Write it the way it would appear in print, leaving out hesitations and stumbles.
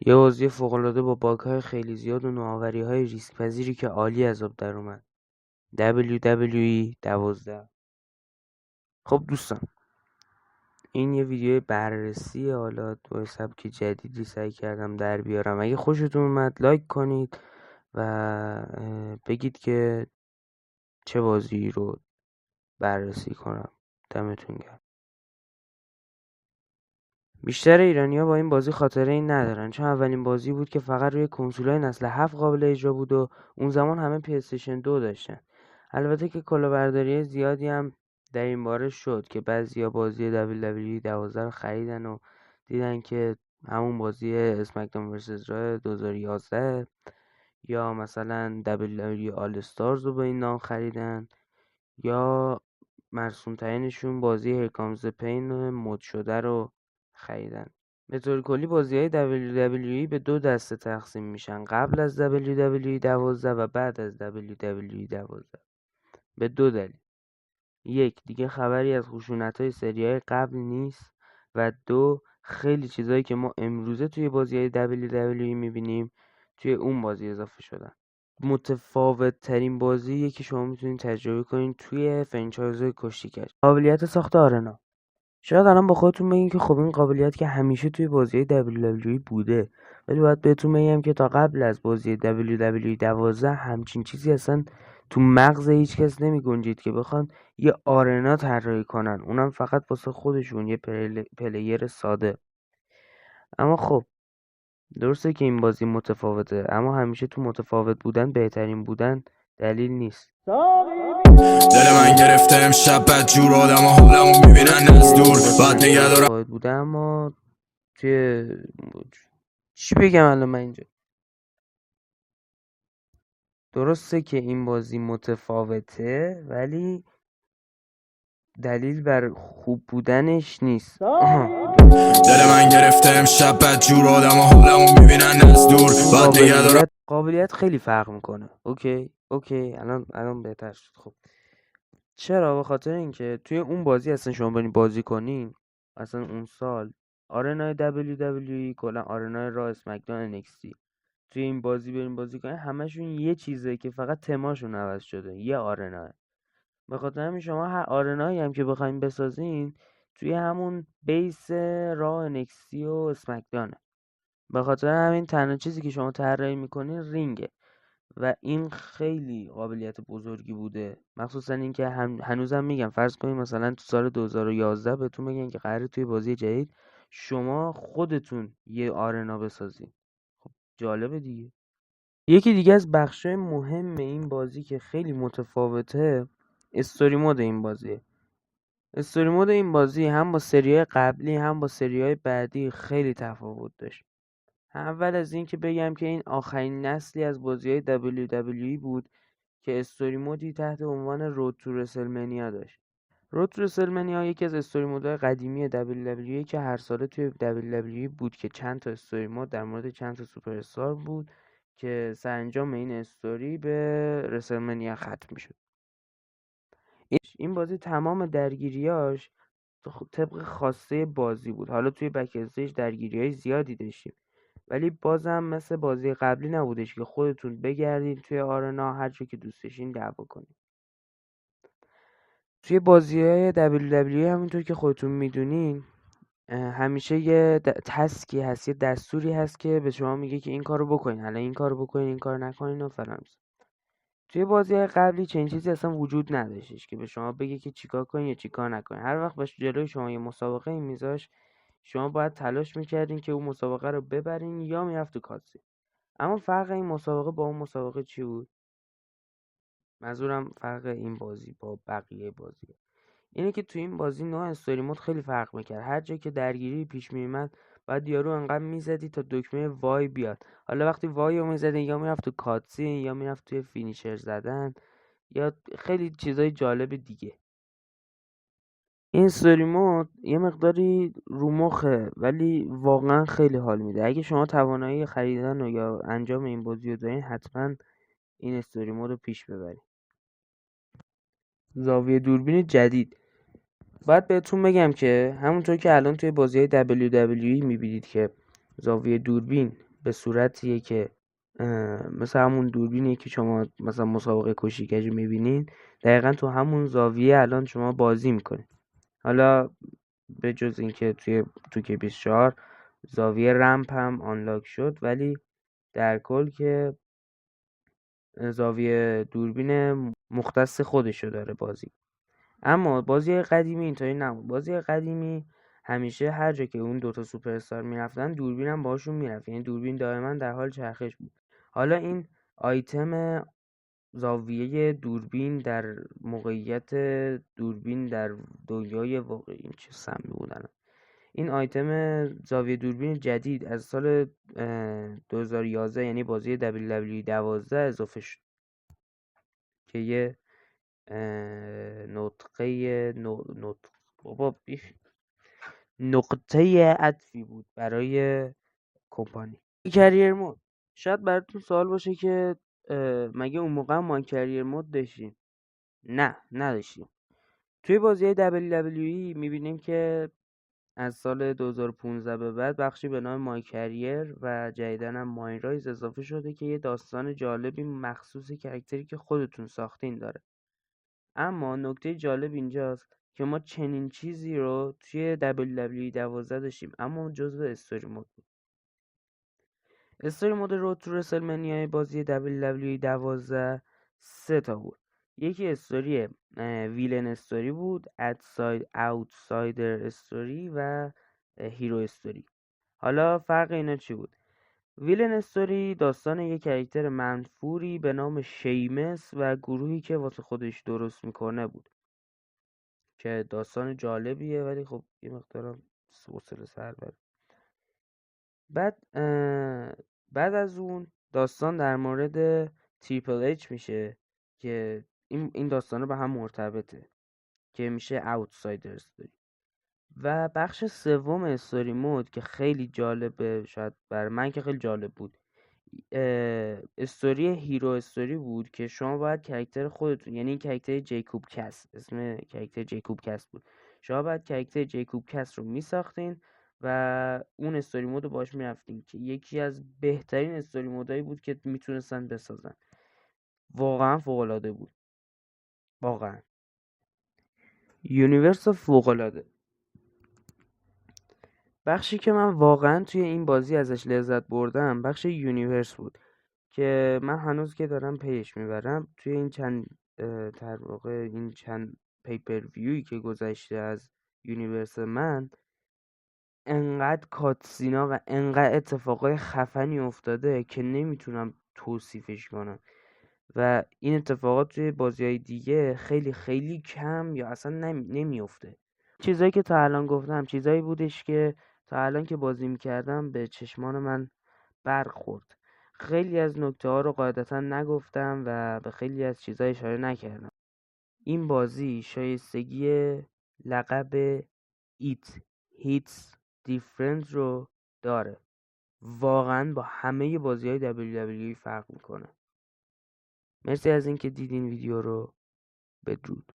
یه بازی فوق‌العاده با باگ‌های خیلی زیاد و نوآوری‌های ریسک‌پذیری که عالی از آب در اومد. WWE 12. خب دوستان، این یه ویدیو بررسی حالا با سبک جدیدی سعی کردم در بیارم. اگه خوشتون اومد لایک کنید و بگید که چه بازی رو بررسی کنم. دمتون گرم. بیشتر ایرانی‌ها با این بازی خاطره‌ای ندارن، چون اولین بازی بود که فقط روی کنسول‌های نسل 7 قابل اجرا بود و اون زمان همه پلی‌استیشن 2 داشتن. البته که کلاهبرداری زیادی هم در این باره شد که بعضیا بازی WWE 12 رو خریدن و دیدن که همون بازی اسمکداون ورسس راه 2011 یا مثلا WWE آل استارز رو به این نام خریدن، یا مرسوم‌ترینشون بازی هیرکامز پین مد شده رو خریدن. به طور کلی بازی‌های WWE به دو دسته تقسیم میشن: قبل از WWE 12 و بعد از WWE 12. به دو دلیل: یک، دیگه خبری از خشونت‌های سری‌های قبل نیست، و دو، خیلی چیزایی که ما امروزه توی بازی‌های WWE می‌بینیم توی اون بازی اضافه شدن. متفاوت ترین بازی که شما میتونید تجربه کنید توی فرانچایزهای کشتیگری: قابلیت ساخت آرنا. شاید الان با خودتون بگین که خب این قابلیت که همیشه توی بازی WWE بوده، ولی باید بهتون بگم که تا قبل از بازی WWE 12 همچین چیزی اصلا تو مغز هیچ کس نمی گنجید که بخوان یه آرنا طراحی کنن، اونم فقط واسه خودشون، یه پلیر ساده. اما خب درسته که این بازی متفاوته، اما همیشه تو متفاوت بودن بهترین بودن دلیل نیست. دل من گرفته امشب بدجور آدم ها حالمو میبینن از دور بعد نگه دارم متفاوت بوده، اما توی چی بگم الان من اینجا؟ درسته که این بازی متفاوته، ولی دلیل بر خوب بودنش نیست. دل من گرفته امشب بدجور آدم ها حالمو میبینن از دور بعد نگه دارم قابلیت خیلی فرق میکنه. اوکی الان بهتر شد. خب چرا؟ به خاطر اینکه توی اون بازی اصلا شما برین بازی کنین، اصلا اون سال آرنای WWE کلا آرنای را اسمکدان NXT، توی این بازی برین بازی کنین همشون یه چیزه که فقط تماشون عوض شده، یه آرناه. به خاطر همین شما هر آرنایی هم که بخواین بسازین توی همون بیس را NXT و اسمکدانه. به خاطر همین تنها چیزی که شما طراحی میکنین رینگه، و این خیلی قابلیت بزرگی بوده. مخصوصا اینکه هنوزم میگم فرض کنید مثلا تو سال 2011 بهتون بگن که قراره توی بازی جدید شما خودتون یه آرنا بسازین. خب جالبه دیگه. یکی دیگه از بخشای مهم این بازی که خیلی متفاوته استوری مود این بازیه. استوری مود این بازی هم با سری‌های قبلی هم با سری‌های بعدی خیلی تفاوت داشت. اول از این که بگم که این آخرین نسلی از بازی‌های WWE بود که استوری مودی تحت عنوان رود تو رسلمنیا داشت. رود تو رسلمنیا یکی از استوری مودهای قدیمی WWE که هر ساله توی WWE بود که چند تا استوری مود در مورد چند تا سوپر استار بود که سرانجام این استوری به رسلمنیا ختم میشد. این بازی تمام درگیریاش طبق خواسته بازی بود. حالا توی بک استیج درگیری‌های زیادی داشتیم، ولی بازم مثل بازی قبلی نبودش که خودتون بگردین توی آرنا هر جا که دوست داشتین دعوا کنین. توی بازی‌های WWE همونطور که خودتون میدونین همیشه یه تسکی هست، یه دستوری هست که به شما میگه که این کارو بکنین، حالا این کارو بکنین، این کارو نکنین و فلان. توی بازی‌های قبلی چنین چیزی اصلا وجود نداشتش که به شما بگه که چیکار کنین یا چیکار نکنین. هر وقت باشه جلوی شما یه مسابقه میذاش، شما باید تلاش میکردین که اون مسابقه رو ببرین یا میرفت تو کاتسین. اما فرق این مسابقه با اون مسابقه چی بود؟ منظورم فرق این بازی با بقیه بازی اینه که توی این بازی نوع استوری مود خیلی فرق میکرد. هر جا که درگیری پیش میومد بعد یارو انقدر میزدی تا دکمه وای بیاد. حالا وقتی وای رو میزدی یا میرفت تو کاتسین یا میرفت توی فینیشر زدن یا خیلی چیزای جالب دیگه. این استوری مود یه مقداری رو مخه، ولی واقعا خیلی حال میده. اگه شما توانایی خریدن و یا انجام این بازی رو دارین، حتما این استوری مود رو پیش ببرید. زاویه دوربین جدید. باید بهتون بگم که همونطور که الان توی بازی‌های WWE می‌بینید که زاویه دوربین به صورتیه که مثل همون دوربینی که شما مثلا مسابقه کشیکجی میبینین، دقیقا تو همون زاویه الان شما بازی میکنین. حالا به جز اینکه تو که 24 زاویه رمپ هم آنلاک شد، ولی در کل که زاویه دوربین مختص خودشو داره بازی. اما بازی قدیمی اینطوری نبود. بازی قدیمی همیشه هر جا که اون دوتا سوپر استار میرفتن دوربین هم باشون میرفت، یعنی دوربین دائما در حال چرخش بود. حالا این آیتم زاویه دوربین در موقعیت دوربین در دنیای واقعی، این چه سمی بودن، این آیتم زاویه دوربین جدید از سال 2011 یعنی بازی WWE 12 اضافه شد که یه نقطه عطفی بود برای کمپانی. کریر مود شاید براتون سوال باشه که مگه اون موقع ما کریر مود داشتیم؟ نه، نداشتیم. توی بازی WWE میبینیم که از سال 2015 به بعد بخشی به نام مای کریر و جدیدن هم مای رایز اضافه شده که یه داستان جالبی مخصوص کاراکتری که خودتون ساختین داره. اما نکته جالب اینجاست که ما چنین چیزی رو توی WWE 12 داشتیم، اما جزو استوری مود بود. استوری مود رو تو رسلمنیای بازی WWE 12 3 تا بود. یکی استوری ویلن استوری بود، اوتسایدر استوری و هیرو استوری. حالا فرق اینا چی بود؟ ویلن استوری داستان یک کاراکتر منفوری به نام شیمس و گروهی که واسه خودش درست میکنه بود که داستان جالبیه، ولی خب یه مقدارم حوصله سر بره. بعد از اون داستان در مورد تریپل اچ میشه که این داستان به هم مرتبطه که میشه اوتسایدر استوری. و بخش سوم استوری مود که خیلی جالبه، شاید برای من که خیلی جالب بود، استوری هیرو استوری بود که شما باید کاراکتر خودتون، یعنی این کاراکتر جیکوب کس، اسم کاراکتر جیکوب کس بود، شما باید کاراکتر جیکوب کس رو میساختین و اون استوری مود رو باش میرفتین که یکی از بهترین استوری مودایی بود که میتونستن بسازن. واقعا فوق‌العاده بود، واقعا یونیورس فوق‌العاده. بخشی که من واقعا توی این بازی ازش لذت بردم بخش یونیورس بود که من هنوز که دارم پیش میبرم. توی این چند پیپر ویوی که گذشته از یونیورس من، انقدر کاتسینا و انقدر اتفاقای خفنی افتاده که نمیتونم توصیفش کنم و این اتفاقات توی بازی‌های دیگه خیلی خیلی کم یا اصلا نمیفته. چیزایی که تا الان گفتم چیزایی بودش که تا الان که بازی میکردم به چشمان من برخورد. خیلی از نکته ها رو قاعدتا نگفتم و به خیلی از چیزها اشاره نکردم. این بازی شایستگی لقب It Hits Different رو داره. واقعا با همه بازی های WWE فرق میکنه. مرسی از اینکه دیدین ویدیو رو. بدرود.